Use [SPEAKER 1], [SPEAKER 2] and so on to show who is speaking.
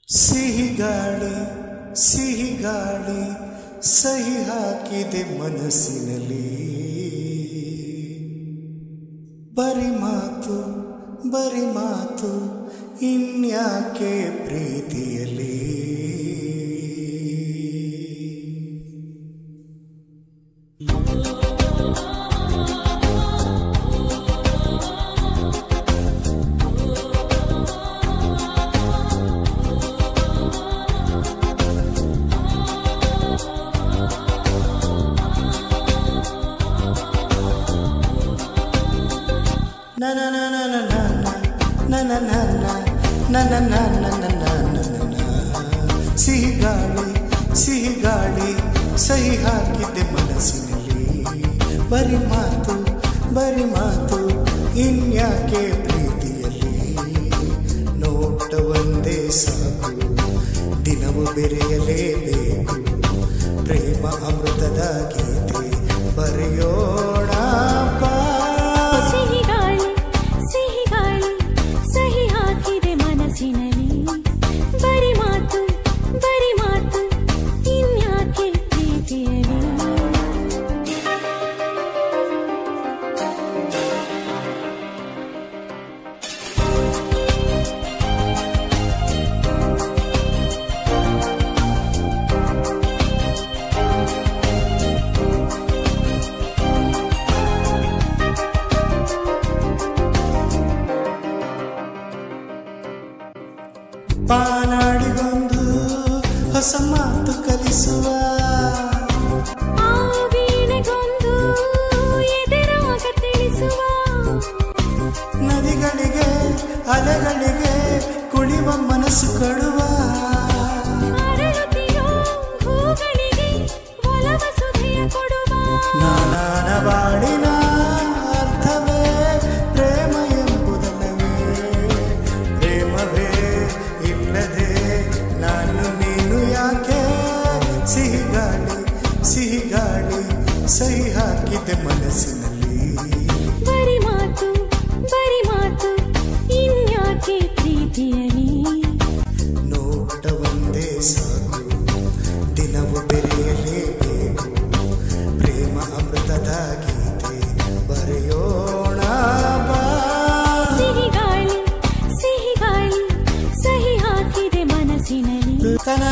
[SPEAKER 1] ಸಿಹಿ ಗಾಳಿ ಸಿಹಿ ಗಾಳಿ ಸಹಿ ಹಾಕಿದೆ ಮನಸ್ಸಿನಲ್ಲಿ. ಬರಿ ಮಾತು ಇನ್ಯಾಕೆ ಪ್ರೀತಿಯಲ್ಲಿ. ಸಿಹಿ ಗಾಳಿ ಸಹಿ ಹಾಕಿದ್ದೆ ಮನಸ್ಸಿನಲ್ಲಿ. ಬರಿ ಮಾತು ಇನ್ಯಾಕೆ ಪ್ರೀತಿಯಲ್ಲಿ. ನೋಟ ಒಂದೇ ಸಾಕು ದಿನವೂ ಬೆರೆಯಲೇಬೇಕು. ಪ್ರೇಮ ಅಮೃತದ ಗೀತೆ ಬರೆಯೋಣ ಬಾ.
[SPEAKER 2] ಸಿಹಿ ಗಾಳಿ ಸಹಿ ಹಾಕಿದೆ ಮನಸ್ಸಿನಲ್ಲಿ. ಬರಿ ಮಾತು ಇನ್ಯಾಕೆ ಪ್ರೀತಿಯಲ್ಲಿ.
[SPEAKER 1] ಬಾನಾಡಿಗೊಂದು ಹೊಸ ಮಾತು ಕಲಿಸುವ.
[SPEAKER 2] ಆ ವೀಣೆಗೊಂದು ಎದೆರಾಗ ತಿಳಿಸುವ.
[SPEAKER 1] ನದಿಗಳಿಗೆ ಅಲೆಗಳಿಗೆ ಕುಣಿವ ಮನಸ್ಸು ಕೊಡುವ.
[SPEAKER 2] ಅರಳುತ್ತಿರೋ ಹೂಗಳಿಗೆ ಒಲವ ಸುಧೆಯ ಕೊಡುವ.
[SPEAKER 1] ನಾನಾನ ಬಾಡಿನ ಅರ್ಥವೇ ಪ್ರೇಮ ಎಂಬುದಲ್ಲವೇ. ಪ್ರೇಮವೇ ಇಲ್ಲದೆ ನಾನು ನೀನು ಯಾಕೆ. ಸಿಹಿ ಗಾಳಿ ಸಹಿ ಹಾಕಿದೆ ಮನಸ್ಸಿನಲ್ಲಿ.
[SPEAKER 2] ಬರಿ ಮಾತು ಇನ್ಯಾಕೆ ಪ್ರೀತಿಯಲ್ಲಿ.
[SPEAKER 1] ನೋಟ ಒಂದೇ ಸಾಕು ದಿನವೂ ಬೆರೆಯಲೇಬೇಕು. ಪ್ರೇಮ ಅಮೃತದ ಗೀತೆ ಬರೆಯೋಣ ಬಾ.
[SPEAKER 2] ಸಿಹಿ ಗಾಳಿ ಸಹಿ ಹಾಕಿದೆ ಮನಸ್ಸಿನಲ್ಲಿ.
[SPEAKER 1] ತನ